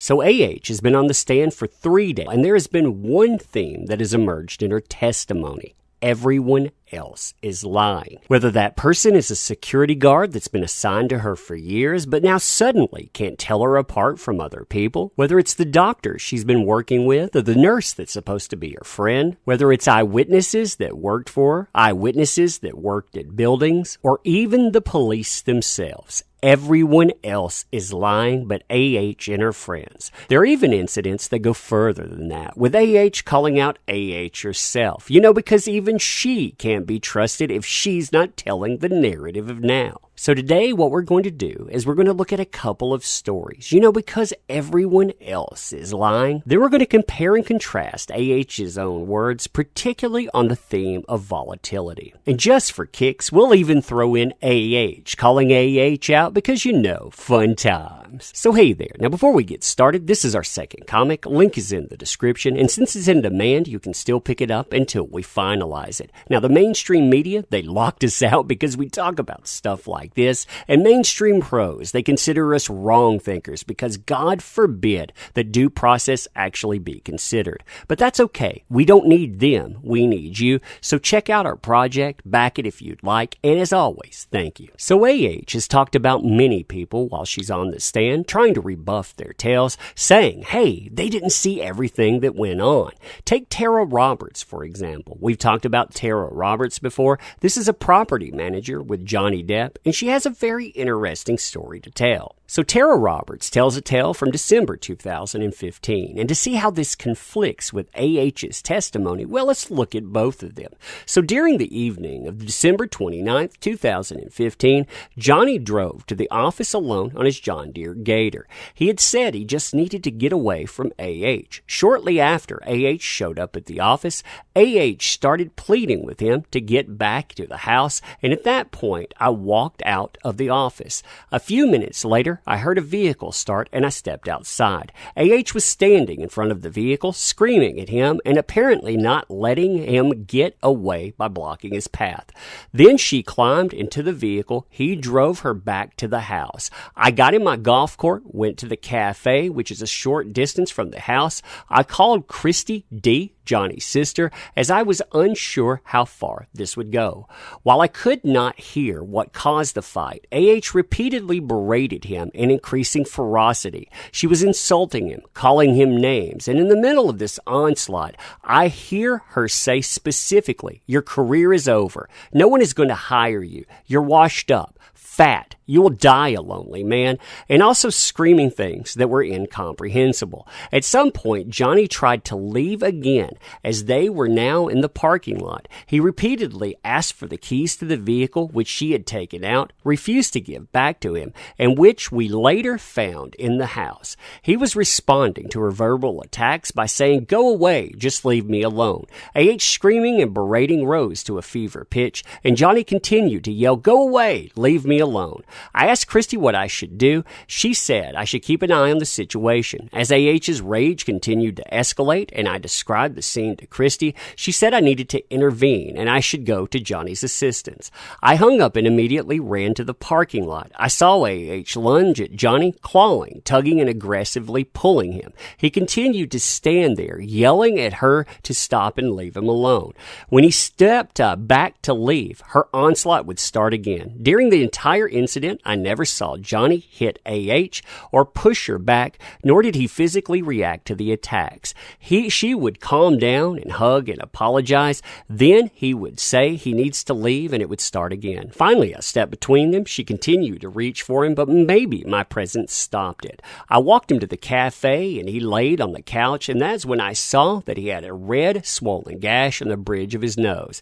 So AH has been on the stand for 3 days, and there has been one theme that has emerged in her testimony. Everyone else is lying. Whether that person is a security guard that's been assigned to her for years, but now suddenly can't tell her apart from other people, whether it's the doctor she's been working with, or the nurse that's supposed to be her friend, whether it's eyewitnesses that worked for her, eyewitnesses that worked at buildings, or even the police themselves. Everyone else is lying but AH and her friends. There are even incidents that go further than that, with AH calling out AH herself. Because even she can't be trusted if she's not telling the narrative of now. So today what we're going to do is we're going to look at a couple of stories. Because everyone else is lying. Then we're going to compare and contrast AH's own words, particularly on the theme of volatility. And just for kicks, we'll even throw in AH, calling AH out because fun times. So hey there. Now before we get started, this is our second comic. Link is in the description. And since it's in demand, you can still pick it up until we finalize it. Now the mainstream media, they locked us out because we talk about stuff like this, and mainstream pros, they consider us wrong thinkers because God forbid that due process actually be considered. But that's okay. We don't need them. We need you. So check out our project, back it if you'd like, and as always, thank you. So AH has talked about many people while she's on the stand, trying to rebuff their tales, saying, hey, they didn't see everything that went on. Take Tara Roberts, for example. We've talked about Tara Roberts before. This is a property manager with Johnny Depp, and she has a very interesting story to tell. So Tara Roberts tells a tale from December 2015, and to see how this conflicts with AH's testimony, well, let's look at both of them. So during the evening of December 29th, 2015, Johnny drove to the office alone on his John Deere Gator. He had said he just needed to get away from AH. Shortly after AH showed up at the office, AH started pleading with him to get back to the house, and at that point, I walked out of the office. A few minutes later, I heard a vehicle start and I stepped outside. AH was standing in front of the vehicle, screaming at him and apparently not letting him get away by blocking his path. Then she climbed into the vehicle. He drove her back to the house. I got in my golf cart, went to the cafe, which is a short distance from the house. I called Christy D., Johnny's sister, as I was unsure how far this would go. While I could not hear what caused the fight, AH repeatedly berated him in increasing ferocity. She was insulting him, calling him names, and in the middle of this onslaught, I hear her say specifically, your career is over. No one is going to hire you. You're washed up, fat. You will die a lonely man, and also screaming things that were incomprehensible. At some point, Johnny tried to leave again, as they were now in the parking lot. He repeatedly asked for the keys to the vehicle, which she had taken out, refused to give back to him, and which we later found in the house. He was responding to her verbal attacks by saying, go away, just leave me alone. AH screaming and berating rose to a fever pitch, and Johnny continued to yell, go away, leave me alone. I asked Christy what I should do. She said I should keep an eye on the situation. As AH's rage continued to escalate and I described the scene to Christy, she said I needed to intervene and I should go to Johnny's assistance. I hung up and immediately ran to the parking lot. I saw AH lunge at Johnny, clawing, tugging, and aggressively pulling him. He continued to stand there, yelling at her to stop and leave him alone. When he stepped back to leave, her onslaught would start again. During the entire incident, I never saw Johnny hit AH or push her back, nor did he physically react to the attacks. She would calm down and hug and apologize. Then he would say he needs to leave and it would start again. Finally, I stepped between them. She continued to reach for him, but maybe my presence stopped it. I walked him to the cafe and he laid on the couch, and that's when I saw that he had a red, swollen gash on the bridge of his nose.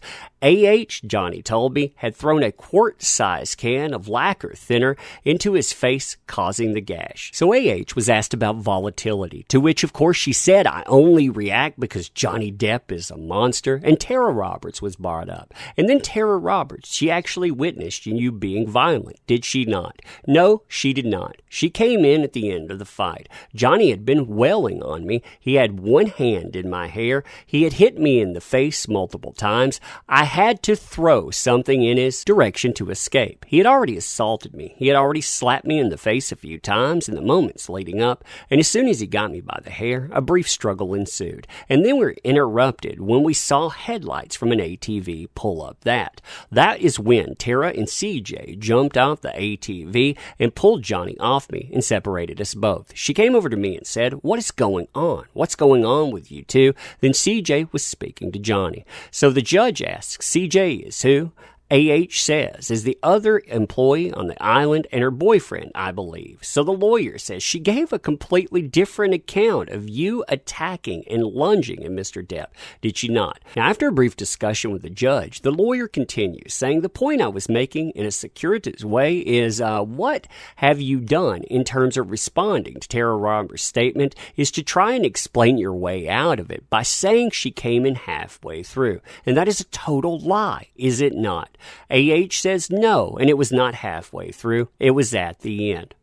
Johnny told me, had thrown a quart-sized can of lacquer thinner into his face, causing the gash. So was asked about volatility, to which, of course, she said, I only react because Johnny Depp is a monster, and Tara Roberts was brought up. And then Tara Roberts, she actually witnessed you being violent, did she not? No, she did not. She came in at the end of the fight. Johnny had been wailing on me. He had one hand in my hair. He had hit me in the face multiple times. I had to throw something in his direction to escape. He had already assaulted me. He had already slapped me in the face a few times in the moments leading up, and as soon as he got me by the hair, a brief struggle ensued. And then we were interrupted when we saw headlights from an ATV pull up that. That is when Tara and CJ jumped off the ATV and pulled Johnny off me and separated us both. She came over to me and said, "What is going on? What's going on with you two?" Then CJ was speaking to Johnny. So the judge asks, "CJ is who?" AH says, "Is the other employee on the island and her boyfriend, I believe." So the lawyer says she gave a completely different account of you attacking and lunging at Mr. Depp, did she not? Now, after a brief discussion with the judge, the lawyer continues, saying the point I was making in a circuitous way is what have you done in terms of responding to Tara Roberts' statement is to try and explain your way out of it by saying she came in halfway through. And that is a total lie, is it not? AH says no, and it was not halfway through. It was at the end.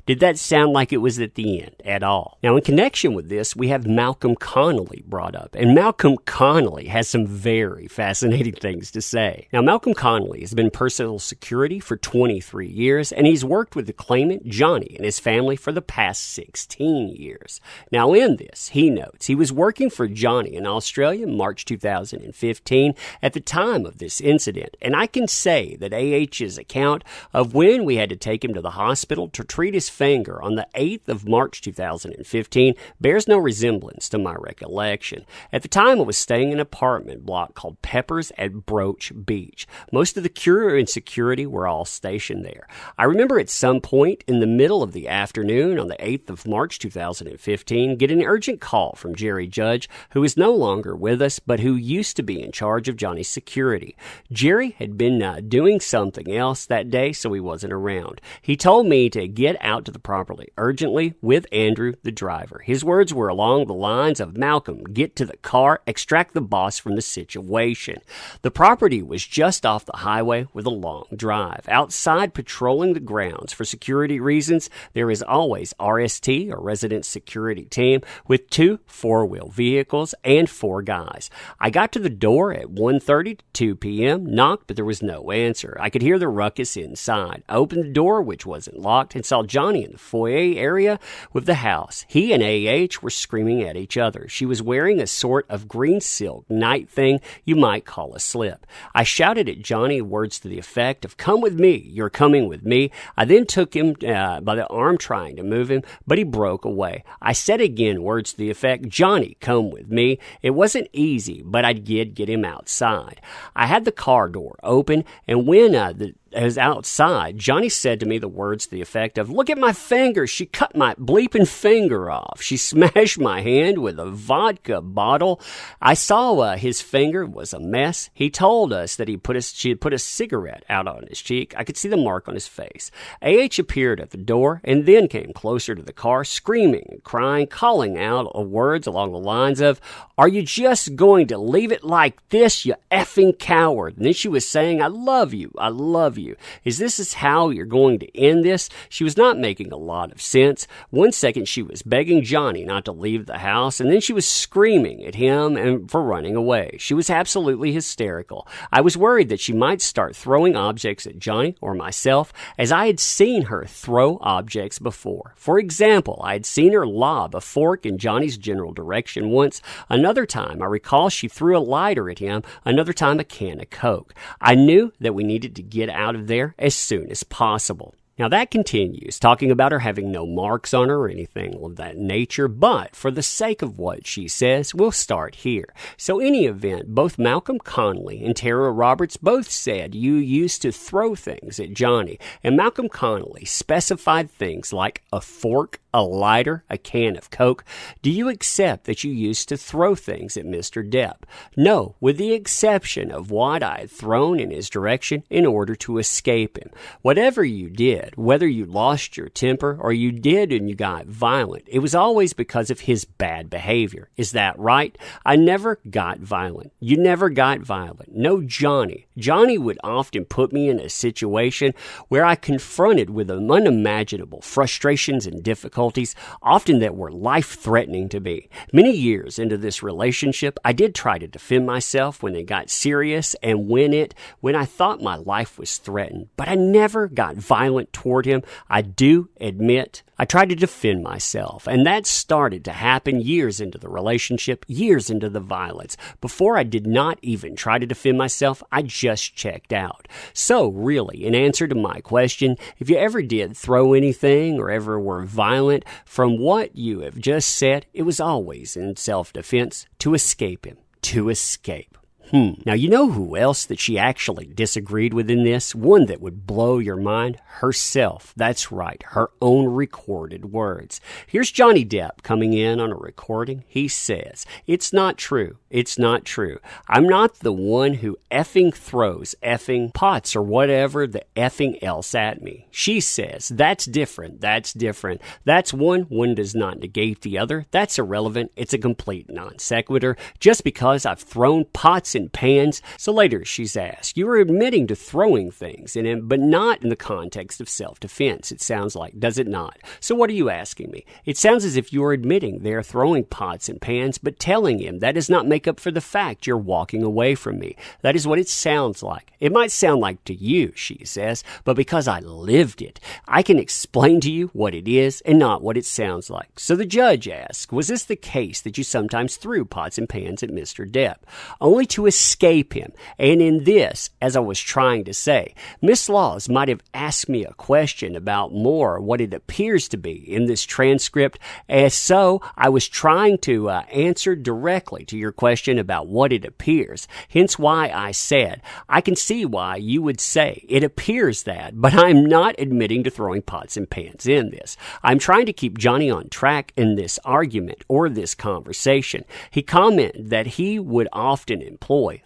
Did that sound like it was at the end at all? Now, in connection with this, we have Malcolm Connolly brought up, and Malcolm Connolly has some very fascinating things to say. Now, Malcolm Connolly has been personal security for 23 years, and he's worked with the claimant, Johnny, and his family for the past 16 years. Now, in this, he notes he was working for Johnny in Australia in March 2015 at the time of this incident, and I can say that AH's account of when we had to take him to the hospital to treat his finger on the 8th of March 2015 bears no resemblance to my recollection. At the time, I was staying in an apartment block called Peppers at Broach Beach. Most of the crew and security were all stationed there. I remember at some point in the middle of the afternoon on the 8th of March 2015, get an urgent call from Jerry Judge, who is no longer with us, but who used to be in charge of Johnny's security. Jerry had been doing something else that day, so he wasn't around. He told me to get out to the property urgently with Andrew, the driver. His words were along the lines of, "Malcolm, get to the car, extract the boss from the situation." The property was just off the highway with a long drive. Outside patrolling the grounds for security reasons, there is always RST, or Resident Security Team, with 2 4-wheel vehicles and 4 guys. I got to the door at 1:30 to 2 p.m., knocked, but there was no answer. I could hear the ruckus inside. I opened the door, which wasn't locked, and saw Johnny in the foyer area with the house. He and AH were screaming at each other. She was wearing a sort of green silk night thing you might call a slip. I shouted at Johnny words to the effect of, "Come with me, you're coming with me." I then took him by the arm trying to move him, but he broke away. I said again words to the effect, "Johnny, come with me." It wasn't easy, but I did get him outside. I had the car door open, and when I was outside, Johnny said to me the words to the effect of, "Look at my finger. She cut my bleeping finger off. She smashed my hand with a vodka bottle." I saw his finger was a mess. He told us that she had put a cigarette out on his cheek. I could see the mark on his face. AH appeared at the door and then came closer to the car, screaming and crying, calling out words along the lines of, "Are you just going to leave it like this, you effing coward?" And then she was saying, "I love you. I love you. Is this how you're going to end this?" She was not making a lot of sense. One second she was begging Johnny not to leave the house, and then she was screaming at him and for running away. She was absolutely hysterical. I was worried that she might start throwing objects at Johnny or myself, as I had seen her throw objects before. For example, I had seen her lob a fork in Johnny's general direction once. Another time, I recall she threw a lighter at him. Another time, a can of Coke. I knew that we needed to get out of there as soon as possible. Now that continues, talking about her having no marks on her or anything of that nature, but for the sake of what she says, we'll start here. So in any event, both Malcolm Connolly and Tara Roberts both said you used to throw things at Johnny, and Malcolm Connolly specified things like a fork, a lighter, a can of Coke. Do you accept that you used to throw things at Mr. Depp? No, with the exception of what I had thrown in his direction in order to escape him. Whatever you did, whether you lost your temper or you did and you got violent, it was always because of his bad behavior. Is that right? I never got violent. You never got violent. No, Johnny. Johnny would often put me in a situation where I confronted with unimaginable frustrations and difficulties difficulties, often that were life-threatening to me. Many years into this relationship, I did try to defend myself when it got serious and when I thought my life was threatened, but I never got violent toward him. I do admit I tried to defend myself, and that started to happen years into the relationship, years into the violence. Before I did not even try to defend myself, I just checked out. So really, in answer to my question, if you ever did throw anything or ever were violent, from what you have just said, it was always in self-defense to escape him, to escape. Now, you know who else that she actually disagreed with in this? One that would blow your mind? Herself. That's right, her own recorded words. Here's Johnny Depp coming in on a recording. He says, "It's not true. It's not true. I'm not the one who effing throws effing pots or whatever the effing else at me." She says, "That's different. That's different. That's one does not negate the other. That's irrelevant. It's a complete non sequitur. Just because I've thrown pots and pans." So later she's asked, "You were admitting to throwing things in him, but not in the context of self-defense, it sounds like, does it not? So what are you asking me? It sounds as if you are admitting they are throwing pots and pans, but telling him that does not make up for the fact you're walking away from me. That is what it sounds like. It might sound like to you," she says, "but because I lived it, I can explain to you what it is and not what it sounds like." So the judge asks, "Was this the case that you sometimes threw pots and pans at Mr. Depp?" Only to escape him. And in this, as I was trying to say, Miss Laws might have asked me a question about more what it appears to be in this transcript, and so I was trying to answer directly to your question about what it appears. Hence why I said, I can see why you would say it appears that, but I'm not admitting to throwing pots and pans in this. I'm trying to keep Johnny on track in this argument or this conversation. He commented that he would often employ,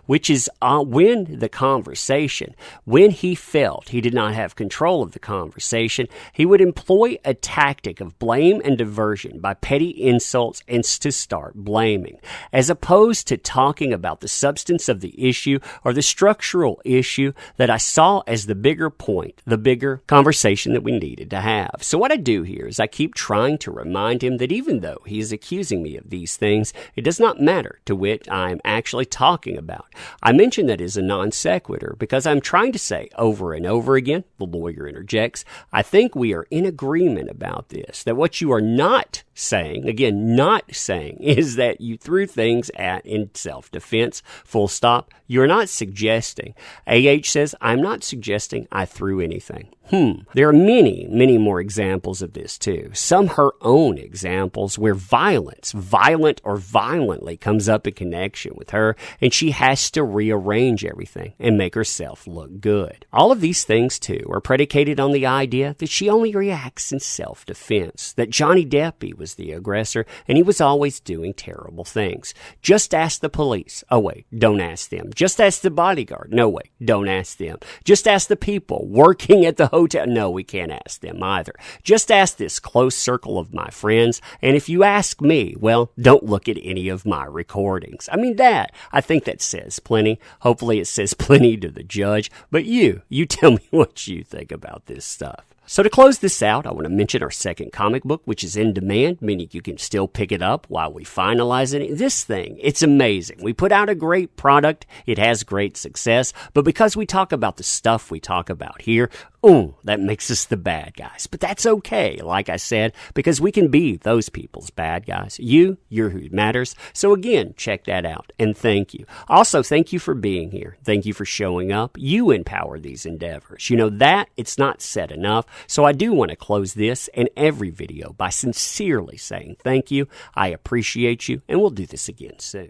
which is when the conversation, when he felt he did not have control of the conversation, he would employ a tactic of blame and diversion by petty insults and to start blaming, as opposed to talking about the substance of the issue or the structural issue that I saw as the bigger point, the bigger conversation that we needed to have. So what I do here is I keep trying to remind him that even though he is accusing me of these things, it does not matter to what I'm actually talking about. I mention that as a non sequitur because I'm trying to say over and over again, the lawyer interjects, I think we are in agreement about this, that what you are not saying, again, not saying, is that you threw things at in self-defense, full stop. You're not suggesting. AH says, I'm not suggesting I threw anything. There are many, many more examples of this too. Some her own examples where violent or violently comes up in connection with her, and she has to rearrange everything and make herself look good. All of these things too are predicated on the idea that she only reacts in self-defense, that Johnny Depp was the aggressor and he was always doing terrible things. Just ask the police. Oh wait, don't ask them. Just ask the bodyguard. No wait, don't ask them. Just ask the people working at the hotel. No, we can't ask them either. Just ask this close circle of my friends, and if you ask me, well, don't look at any of my recordings. I think that says plenty. Hopefully it says plenty to the judge, but you tell me what you think about this stuff. So to close this out, I want to mention our second comic book, which is in demand, meaning you can still pick it up while we finalize it. This thing, it's amazing. We put out a great product. It has great success. But because we talk about the stuff we talk about here, that makes us the bad guys. But that's okay, like I said, because we can be those people's bad guys. You're who matters. So again, check that out. And thank you. Also, thank you for being here. Thank you for showing up. You empower these endeavors. You know that it's not said enough. So I do want to close this and every video by sincerely saying thank you. I appreciate you, and we'll do this again soon.